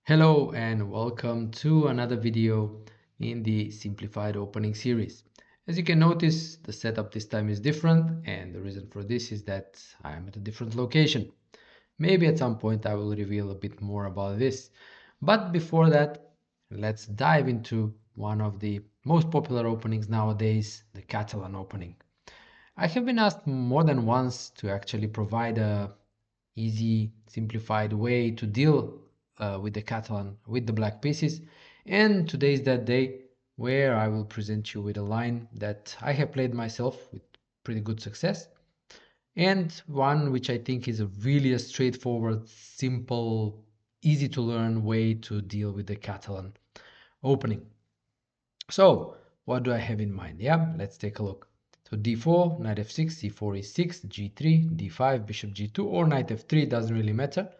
Hello and welcome to another video in the Simplified opening series. As you can notice, the setup this time is different, and the reason for this is that I am at a different location. Maybe at some point I will reveal a bit more about this. But before that, let's dive into one of the most popular openings nowadays, the Catalan opening. I have been asked more than once to actually provide a easy, simplified way to deal with the Catalan, with the black pieces. And today is that day where I will present you with a line that I have played myself with pretty good success, and one which I think is really a straightforward, simple, easy to learn way to deal with the Catalan opening. So what do I have in mind? Yeah, let's take a look. So d4, knight f6, c4 e6, g3, d5, bishop g2, or knight f3, doesn't really matter.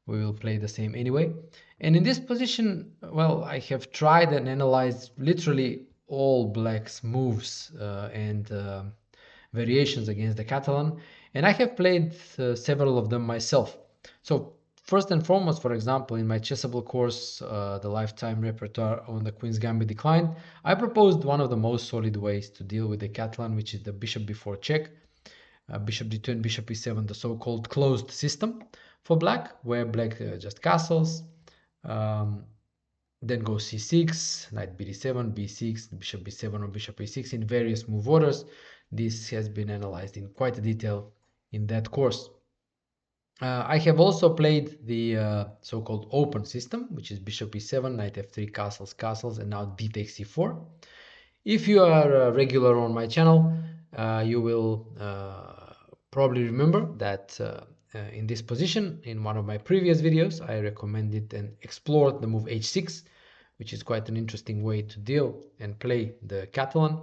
We will play the same anyway. And in this position, well, I have tried and analyzed literally all black's moves and variations against the Catalan, and I have played several of them myself. So first and foremost, for example, in my Chessable course, the Lifetime Repertoire on the Queen's Gambit Decline, I proposed one of the most solid ways to deal with the Catalan, which is the bishop before check, bishop d2 and bishop e7, the so-called closed system for black, where black just castles, um, then goes c6, knight bd7, b6, bishop b7 or bishop a6 in various move orders. This has been analyzed in quite a detail in that course. I have also played the so-called open system, which is bishop e7, knight f3, castles, castles, and now d takes c4. If you are a regular on my channel, you will probably remember that in this position, in one of my previous videos, I recommended and explored the move h6, which is quite an interesting way to deal and play the Catalan.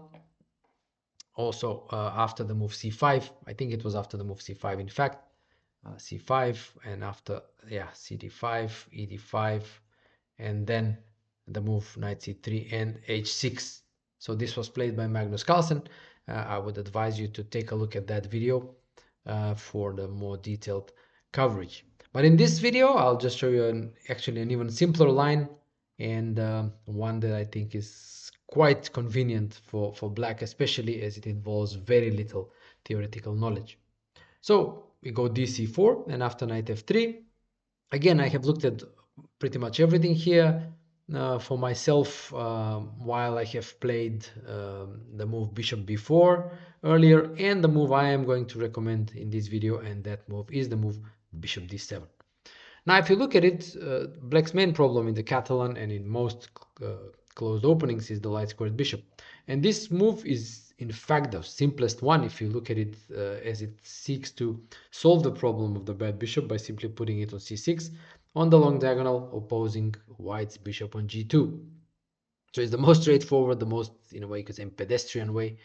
Also, after the move c5, I think it was after the move c5, in fact, c5, and after, yeah, cd5, ed5, and then the move knight c3 and h6. So this was played by Magnus Carlsen. I would advise you to take a look at that video for the more detailed coverage. But in this video, I'll just show you actually an even simpler line, and one that I think is quite convenient for black, especially as it involves very little theoretical knowledge. So we go dc4, and after knight f3, again, I have looked at pretty much everything here for myself, while I have played the move bishop b4 earlier, and the move I am going to recommend in this video, and that move is the move bishop d7. Now, if you look at it, black's main problem in the Catalan and in most closed openings is the light squared bishop. And this move is, in fact, the simplest one if you look at it as it seeks to solve the problem of the bad bishop by simply putting it on c6 on the long diagonal, opposing white's bishop on g2. So it's the most straightforward, the most, in a way, you could say, pedestrian way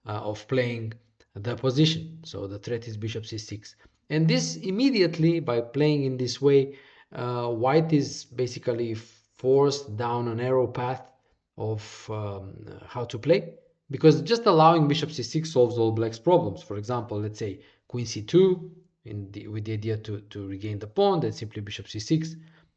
of playing the position. So the threat is bishop c6. And this immediately, by playing in this way, white is basically forced down a narrow path of how to play, because just allowing bishop c6 solves all black's problems. For example, let's say queen c2 with the idea to regain the pawn, then simply bishop c6,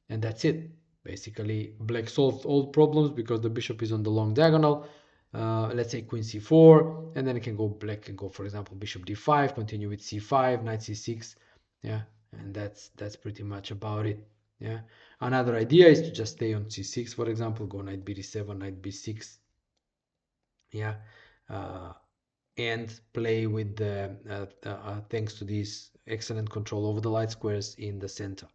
and that's it. Basically, black solved all problems because the bishop is on the long diagonal. Let's say queen c4, and then it can go, black can go, for example, bishop d5, continue with c5, knight c6, yeah, and that's pretty much about it. Yeah, another idea is to just stay on c6, for example, go knight bd7, knight b6, yeah, and play with the thanks to this excellent control over the light squares in the center.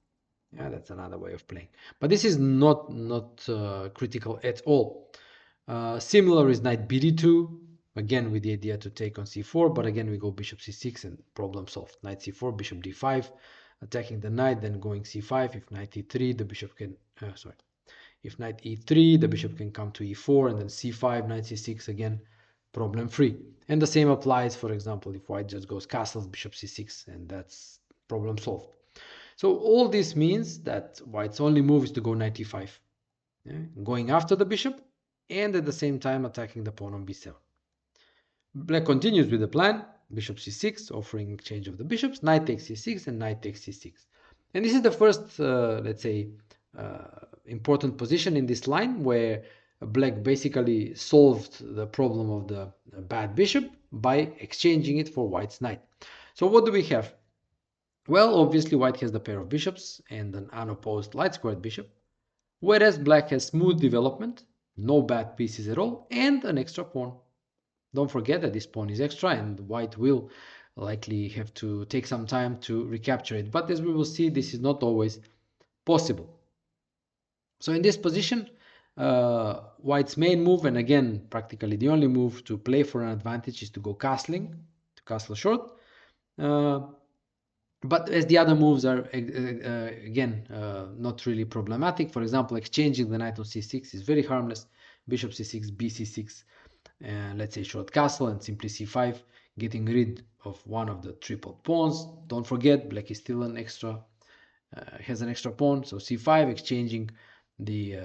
Yeah, that's another way of playing, but this is not critical at all. Similar is knight bd2, again with the idea to take on c4, but again we go bishop c6 and problem solved. Knight c4, bishop d5, attacking the knight, then going c5. If knight e3, the bishop can, if knight e3, the bishop can come to e4, and then c5, knight c6, again, problem free. And the same applies, for example, if white just goes castles, bishop c6, and that's problem solved. So all this means that white's only move is to go knight e5, yeah, going after the bishop, and at the same time attacking the pawn on b7. Black continues with the plan, bishop c6, offering exchange of the bishops, knight takes c6, and knight takes c6. And this is the first, let's say, important position in this line where black basically solved the problem of the bad bishop by exchanging it for white's knight. So what do we have? Well, obviously white has the pair of bishops and an unopposed light squared bishop, whereas black has smooth development, no bad pieces at all, and an extra pawn. Don't forget that this pawn is extra and white will likely have to take some time to recapture it. But as we will see, this is not always possible. So in this position, white's main move, and again, practically the only move to play for an advantage, is to go castling, to castle short. But as the other moves are, again, not really problematic. For example, exchanging the knight on c6 is very harmless. Bishop c6, bc6, let's say short castle, and simply c5, getting rid of one of the tripled pawns. Don't forget, black is still an extra, has an extra pawn, so c5, exchanging the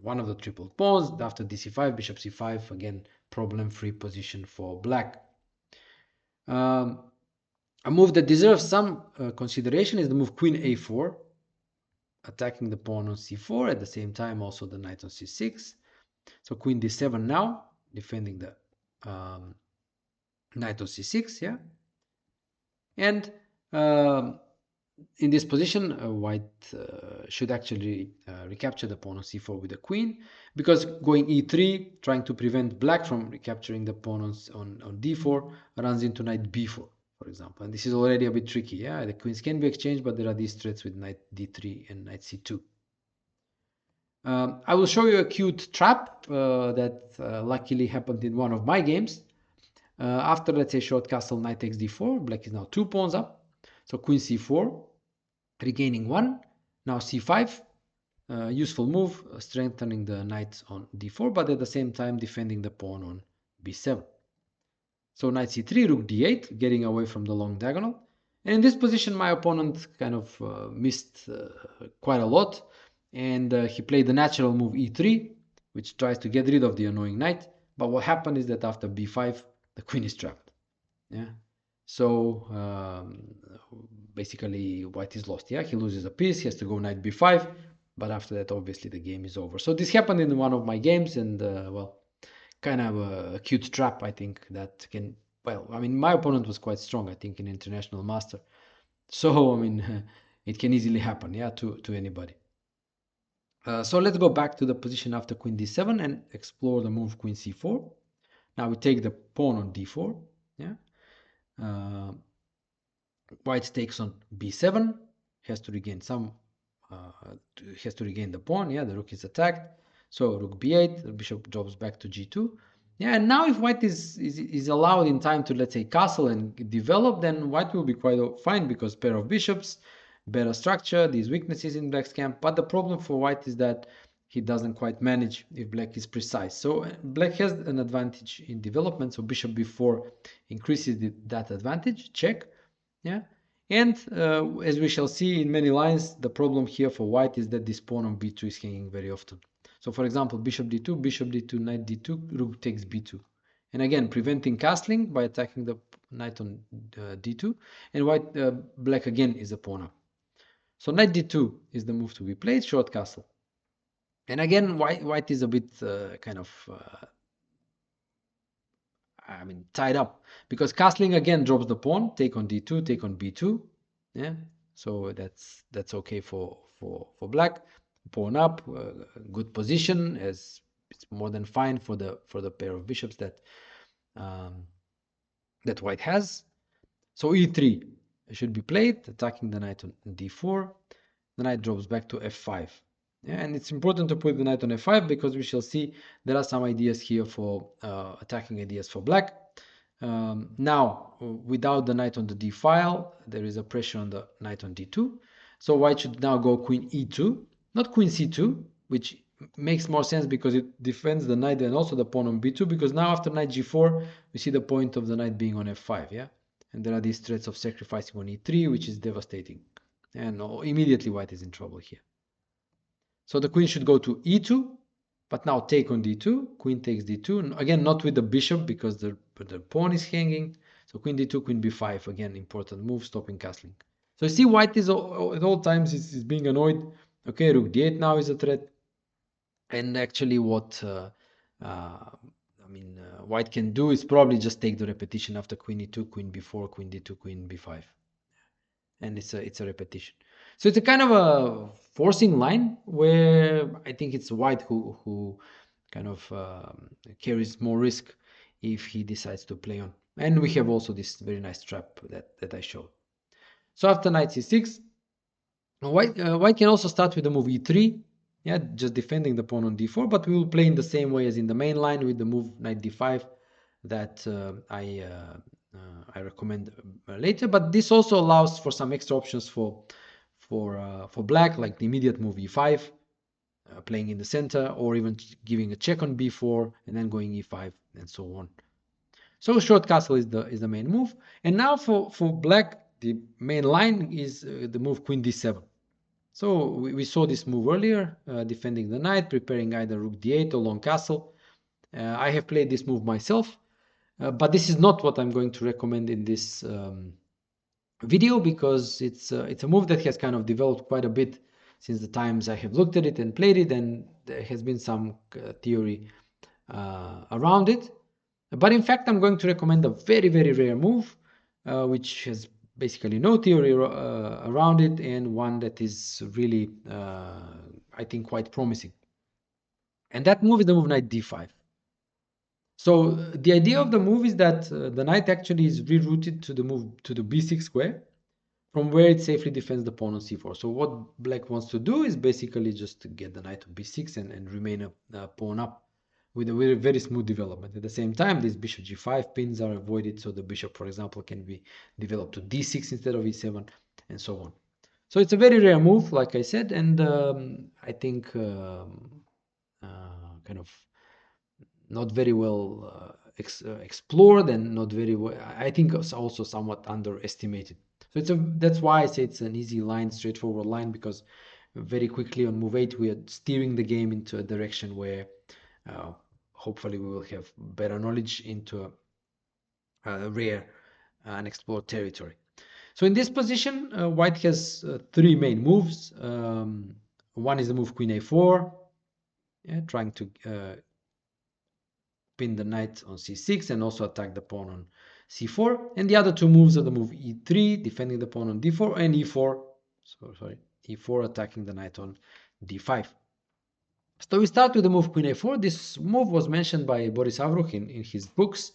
one of the tripled pawns. After dc5, bishop c5, again, problem-free position for black. A move that deserves some consideration is the move queen a4, attacking the pawn on c4, at the same time also the knight on c6. So queen d7 now, defending the knight on c6, yeah. And in this position, white should actually recapture the pawn on c4 with the queen, because going e3, trying to prevent black from recapturing the pawn on d4, runs into knight b4. For example, and this is already a bit tricky. Yeah, the queens can be exchanged, but there are these threats with knight d3 and knight c2. I will show you a cute trap that luckily happened in one of my games. After, let's say, short castle, knight takes d4, black is now 2 pawns up. So queen c4, regaining 1. Now c5, useful move, strengthening the knight on d4, but at the same time defending the pawn on b7. So knight c3, rook d8, getting away from the long diagonal. And in this position, my opponent kind of missed quite a lot. And he played the natural move e3, which tries to get rid of the annoying knight. But what happened is that after b5, the queen is trapped. Yeah. So basically, white is lost. Yeah, he loses a piece. He has to go knight b5. But after that, obviously, the game is over. So this happened in one of my games, and well, kind of a cute trap, I think, that can, well, I mean, my opponent was quite strong, I think, in international master. So, I mean, it can easily happen, yeah, to anybody. So let's go back to the position after queen d7 and explore the move queen c4. Now we take the pawn on d4, yeah. White takes on b7, has to regain some, has to regain the pawn, yeah, the rook is attacked. So rook b8, the bishop drops back to g2. Yeah, and now if white is allowed in time to, let's say, castle and develop, then white will be quite fine, because pair of bishops, better structure, these weaknesses in black's camp. But the problem for white is that he doesn't quite manage if black is precise. So black has an advantage in development, so bishop b4 increases that advantage, check. Yeah, and as we shall see in many lines, the problem here for white is that this pawn on b2 is hanging very often. So for example, bishop d2, knight d2, rook takes b2. And again, preventing castling by attacking the knight on d2. And white, black again is a pawn up. So knight d2 is the move to be played, short castle. And again, white is a bit kind of, I mean, tied up, because castling again drops the pawn, take on d2, take on b2. Yeah, so that's okay for black. Pawn up, good position, as it's more than fine for the pair of bishops that that white has. So e3 should be played, attacking the knight on d4. The knight drops back to f5. Yeah, and it's important to put the knight on f5, because we shall see there are some ideas here for attacking ideas for black. Now, without the knight on the d file, there is a pressure on the knight on d2. So white should now go queen e2, not queen c2, which makes more sense because it defends the knight and also the pawn on b2, because now after knight g4, we see the point of the knight being on f5, yeah? And there are these threats of sacrificing on e3, which is devastating. And immediately white is in trouble here. So the queen should go to e2, but now take on d2, queen takes d2, again not with the bishop because the pawn is hanging. So queen d2, queen b5, again important move, stopping castling. So you see white is at all times is being annoyed. Okay, rook d8 now is a threat. And actually what white can do is probably just take the repetition after queen e2, queen b4, queen d2, queen b5. And it's a repetition. So it's a kind of a forcing line where I think it's white who kind of carries more risk if he decides to play on. And we have also this very nice trap that I showed. So after knight c6, white can also start with the move e3, yeah, just defending the pawn on d4, but we will play in the same way as in the main line with the move knight d5 that I recommend later. But this also allows for some extra options for black, like the immediate move e5, playing in the center, or even giving a check on b4 and then going e5 and so on. So short castle is the main move, and now for black the main line is the move queen d7. So we saw this move earlier, defending the knight, preparing either rook d8 or long castle. I have played this move myself, but this is not what I'm going to recommend in this video, because it's a move that has kind of developed quite a bit since the times I have looked at it and played it, and there has been some theory around it. But in fact, I'm going to recommend a very, very rare move, which has basically no theory around it, and one that is really, I think, quite promising. And that move is the move knight d5. So the idea of the move is that the knight actually is rerouted to the move to the b6 square, from where it safely defends the pawn on c4. So what black wants to do is basically just to get the knight to b6 and remain a pawn up with a very smooth development. At the same time, these bishop g5 pins are avoided, so the bishop, for example, can be developed to d6 instead of e7, and so on. So it's a very rare move, like I said, and I think kind of not very well explored, and not very well, I think also somewhat underestimated. So that's why I say it's an easy line, straightforward line, because very quickly on move 8 we are steering the game into a direction where hopefully we will have better knowledge into a rare unexplored territory. So in this position, white has three main moves. One is the move queen a4, yeah, trying to pin the knight on c6 and also attack the pawn on c4. And the other two moves are the move e3, defending the pawn on d4, and e4, attacking the knight on d5. So we start with the move queen a4. This move was mentioned by Boris Avruch in his books,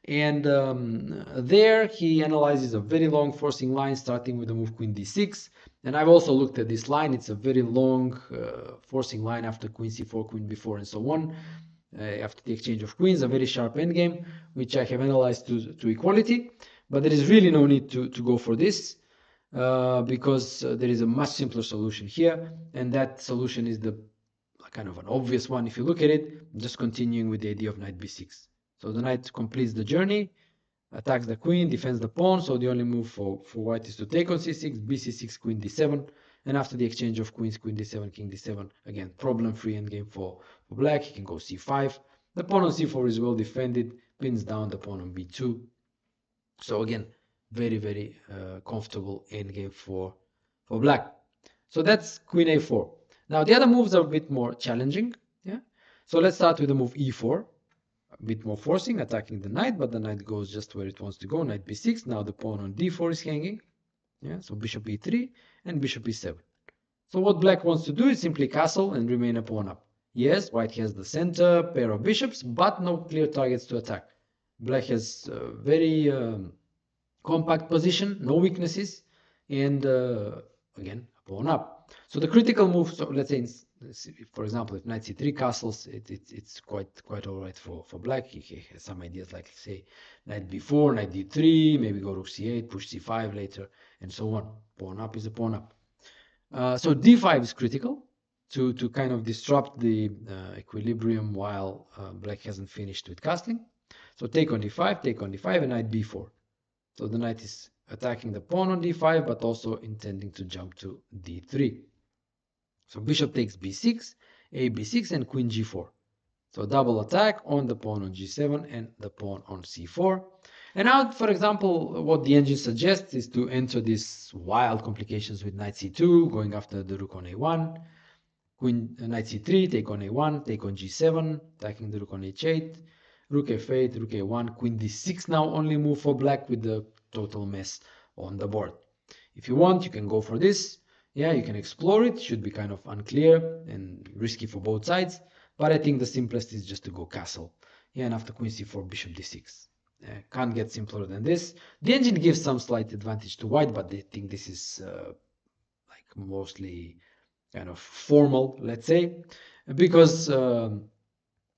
and there he analyzes a very long forcing line starting with the move queen d6. And I've also looked at this line. It's a very long forcing line after queen c4, queen b4, and so on. After the exchange of queens, a very sharp endgame, which I have analyzed to equality. But there is really no need to go for this, because there is a much simpler solution here, and that solution is the kind of an obvious one if you look at it, just continuing with the idea of knight b6. So the knight completes the journey, attacks the queen, defends the pawn, so the only move for white is to take on c6, bc6, queen d7, and after the exchange of queens, queen d7, king d7, again, problem-free endgame for black. He can go c5. The pawn on c4 is well defended, pins down the pawn on b2. So again, very, very comfortable endgame for black. So that's queen a4. Now the other moves are a bit more challenging. Yeah. So let's start with the move e4. A bit more forcing, attacking the knight, but the knight goes just where it wants to go. Knight b6. Now the pawn on d4 is hanging. Yeah. So bishop e3 and bishop e7. So what black wants to do is simply castle and remain a pawn up. Yes, white has the center pair of bishops, but no clear targets to attack. Black has a very compact position, no weaknesses, and again, a pawn up. So the critical move, so let's say, for example, if knight c3 castles, it's quite all right for black. He has some ideas like, say, knight b4, knight d3, maybe go rook c8, push c5 later, and so on. Pawn up is a pawn up. So d5 is critical to kind of disrupt the equilibrium while black hasn't finished with castling. So take on d5, and knight b4. So the knight is attacking the pawn on d5, but also intending to jump to d3. So bishop takes b6, a b6, and queen g4. So double attack on the pawn on g7 and the pawn on c4. And now, for example, what the engine suggests is to enter these wild complications with knight c2, going after the rook on a1, queen knight c3, take on a1, take on g7, attacking the rook on h8, rook f8, rook a1, queen d6 now only move for black with the total mess on the board. If you want, you can go for this. Yeah, you can explore it. Should be kind of unclear and risky for both sides. But I think the simplest is just to go castle. Yeah, and after queen c4, bishop d6. Can't get simpler than this. The engine gives some slight advantage to white, but they think this is like mostly kind of formal, let's say, because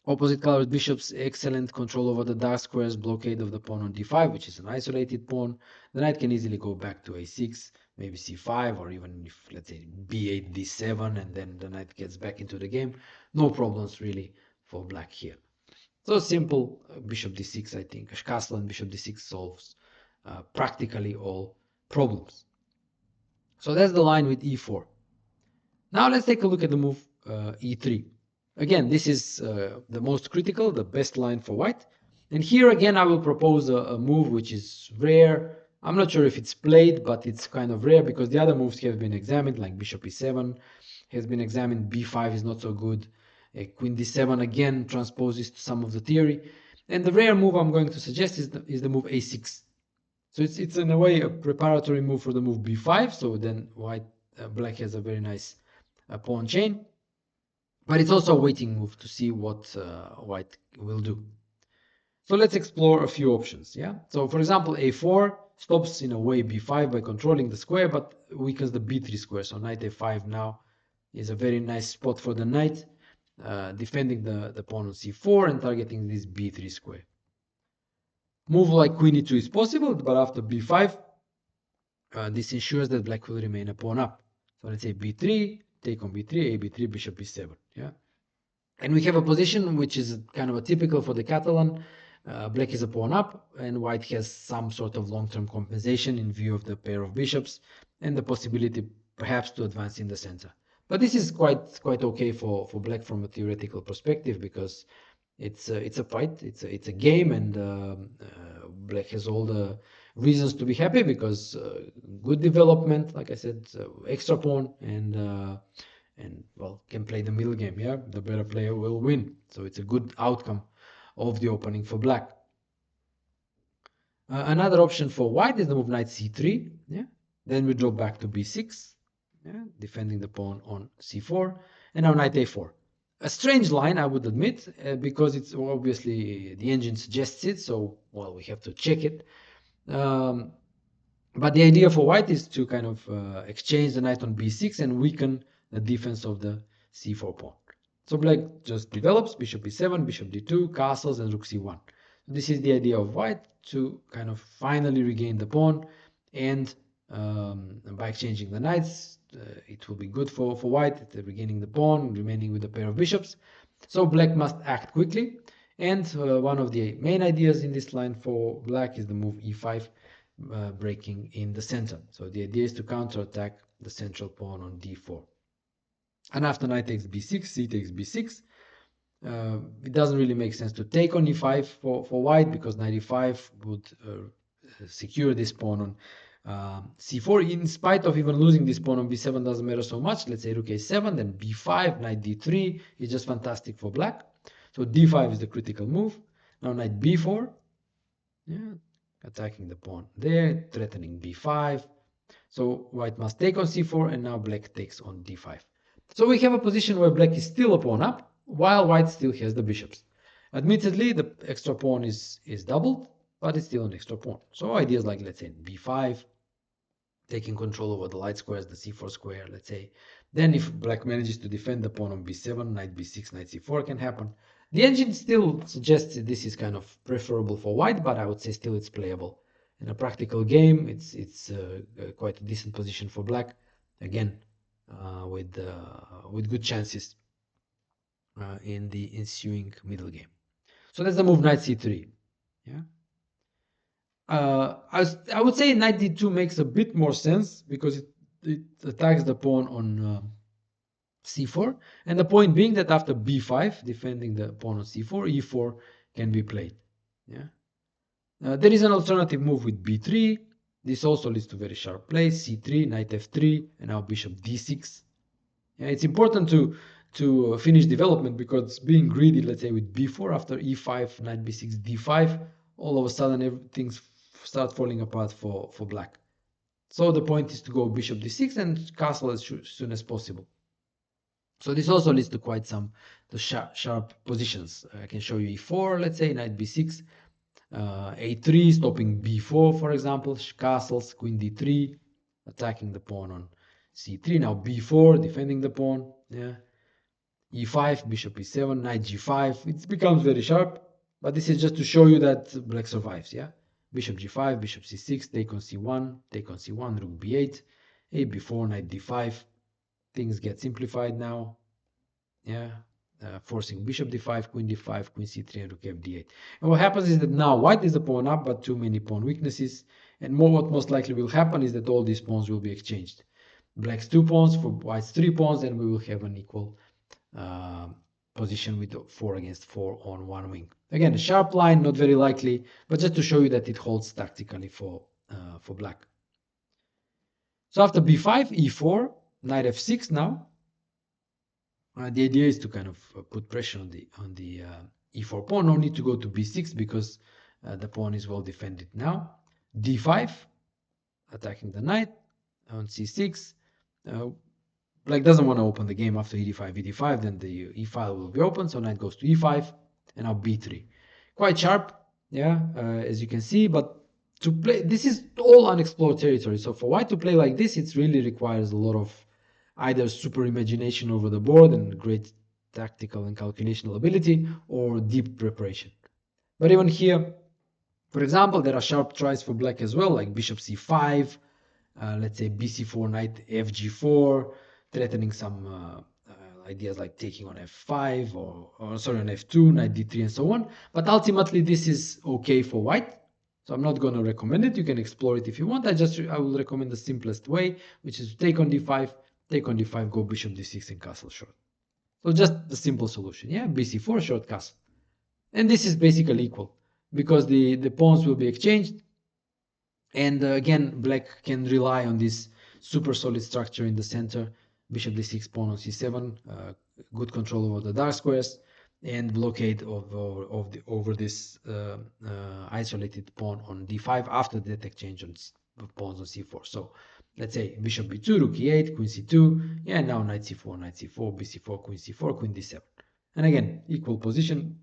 opposite colored bishops, excellent control over the dark squares, blockade of the pawn on d5, which is an isolated pawn. The knight can easily go back to a6, maybe c5, or even if, let's say, b8, d7, and then the knight gets back into the game. No problems really for black here. So simple bishop d6, I think. Castle and bishop d6 solves practically all problems. So that's the line with e4. Now let's take a look at the move e3. Again, this is the most critical, the best line for white. And here again, I will propose a move which is rare. I'm not sure if it's played, but it's kind of rare because the other moves have been examined, like bishop e7 has been examined, b5 is not so good. Queen d7 again transposes to some of the theory. And the rare move I'm going to suggest is the move a6. So it's in a way a preparatory move for the move b5. So then black has a very nice pawn chain. But it's also a waiting move to see what white will do. So let's explore a few options. Yeah. So for example, a4 stops in a way b5 by controlling the square, but weakens the b3 square. So knight a5 now is a very nice spot for the knight, defending the pawn on c4 and targeting this b3 square. Move like queen e2 is possible, but after b5, this ensures that black will remain a pawn up. So let's say b3, take on b3, a b3, bishop b7. Yeah. And we have a position which is kind of a typical for the Catalan. Black is a pawn up, and white has some sort of long-term compensation in view of the pair of bishops and the possibility perhaps to advance in the center. But this is quite okay for black from a theoretical perspective because it's a fight, it's a game, and black has all the reasons to be happy because good development, like I said, extra pawn, and well, can play the middle game. Yeah, the better player will win. So it's a good outcome of the opening for black. Another option for white is the move knight c3. Yeah, then we drop back to b6. Yeah, defending the pawn on c4, and now knight a4. A strange line, I would admit, because it's obviously the engine suggests it. So well, we have to check it. But the idea for white is to kind of exchange the knight on b6 and weaken the defense of the c4 pawn. So black just develops bishop e7, bishop d2, castles, and rook c1. This is the idea of white to kind of finally regain the pawn, and by exchanging the knights, it will be good for white, regaining the pawn, remaining with a pair of bishops. So black must act quickly, and one of the main ideas in this line for black is the move e5, breaking in the center. So the idea is to counterattack the central pawn on d4. And after knight takes b6, c takes b6, it doesn't really make sense to take on e5 for white because knight e5 would secure this pawn on c4. In spite of even losing this pawn on b7, doesn't matter so much. Let's say rook a7, then b5, knight d3 is just fantastic for black. So d5 is the critical move. Now knight b4, yeah, attacking the pawn there, threatening b5. So white must take on c4, and now black takes on d5. So we have a position where black is still a pawn up, while white still has the bishops. Admittedly, the extra pawn is doubled, but it's still an extra pawn. So ideas like, let's say, b5, taking control over the light squares, the c4 square, let's say. Then if black manages to defend the pawn on b7, knight b6, knight c4 can happen. The engine still suggests that this is kind of preferable for white, but I would say still it's playable. In a practical game, it's quite a decent position for black. Again, with good chances in the ensuing middle game. So that's the move knight c3. Yeah. I would say knight d2 makes a bit more sense because it attacks the pawn on c4, and the point being that after b5, defending the pawn on c4, e4 can be played. Yeah. There is an alternative move with b3. This also leads to very sharp plays. c3, knight f3, and now bishop d6. Yeah, it's important to finish development, because being greedy, let's say with b4 after e5, knight b6, d5, all of a sudden things start falling apart for black. So the point is to go bishop d6 and castle as soon as possible. So this also leads to quite some sharp positions. I can show you e4, let's say, knight b6, a3, stopping b4, for example, castles, queen d3, attacking the pawn on c3, now b4, defending the pawn, yeah, e5, bishop e7, knight g5. It becomes very sharp, but this is just to show you that black survives, yeah. Bishop g5, bishop c6, take on c1, take on c1, rook b8, a b4, knight d5. Things get simplified now, yeah, forcing bishop d5, queen d5, queen c3, and rook f d8. And what happens is that now white is the pawn up, but too many pawn weaknesses, and what most likely will happen is that all these pawns will be exchanged. Black's 2 pawns for white's 3 pawns, and we will have an equal position with 4 against 4 on one wing. Again, a sharp line, not very likely, but just to show you that it holds tactically for black. So after b5, e4, knight f6 now. The idea is to kind of put pressure on the e4 pawn. No need to go to b6 because the pawn is well defended now. d5, attacking the knight. On c6, black doesn't want to open the game after e5, e5, then the e file will be open, so knight goes to e5, and now b3. Quite sharp, yeah, as you can see, but to play, this is all unexplored territory, so for white to play like this, it really requires a lot of either super imagination over the board and great tactical and calculational ability, or deep preparation. But even here, for example, there are sharp tries for black as well, like bishop c5, let's say bc4, knight fg4, threatening some ideas like taking on f5 or sorry, on f2, knight d3, and so on. But ultimately, this is okay for white. So I'm not going to recommend it. You can explore it if you want. I will recommend the simplest way, which is to take on d5, take on d5, go bishop d6, and castle short. So just the simple solution, yeah, bc4, short castle. And this is basically equal, because the pawns will be exchanged. And again, black can rely on this super solid structure in the center, bishop d6, pawn on c7, good control over the dark squares, and blockade over this isolated pawn on d5 after that exchange on pawns on c4. So let's say bishop b2, rook e8, queen c2, yeah, now knight c4, bc4, queen d7. And again, equal position.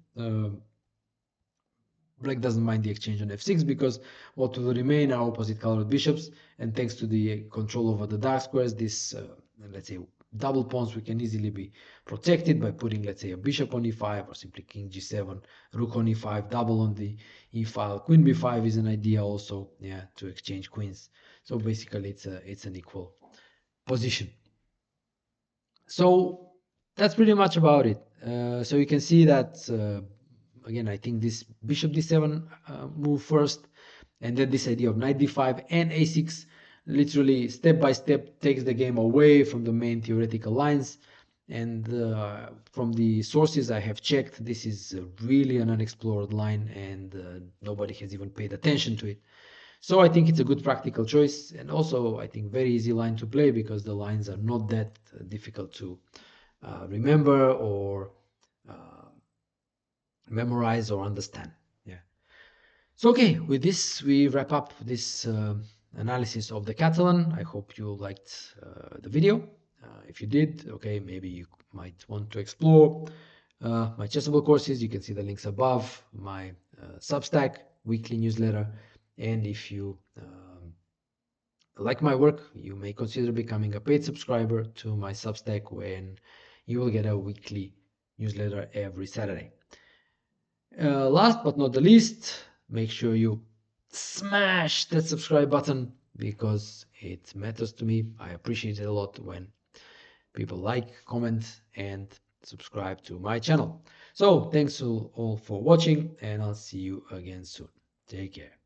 Black doesn't mind the exchange on f6 because what will remain are opposite colored bishops, and thanks to the control over the dark squares, this let's say double pawns, we can easily be protected by putting, let's say, a bishop on e5 or simply king g7, rook on e5, double on the e file. Queen b5 is an idea also, yeah, to exchange queens. So basically it's an equal position. So that's pretty much about it. So you can see that again, I think this bishop d7 move first, and then this idea of knight d5 and a6 literally step by step takes the game away from the main theoretical lines. And from the sources I have checked, this is really an unexplored line, and nobody has even paid attention to it. So I think it's a good practical choice, and also I think very easy line to play because the lines are not that difficult to remember or memorize or understand. Yeah. So okay, with this we wrap up this analysis of the Catalan. I hope you liked the video. If you did, okay, maybe you might want to explore my Chessable courses. You can see the links above, my Substack weekly newsletter, and if you like my work, you may consider becoming a paid subscriber to my Substack, when you will get a weekly newsletter every Saturday. Last but not the least, make sure you smash that subscribe button because it matters to me. I appreciate it a lot when people like, comment, and subscribe to my channel. So thanks all for watching, and I'll see you again soon. Take care.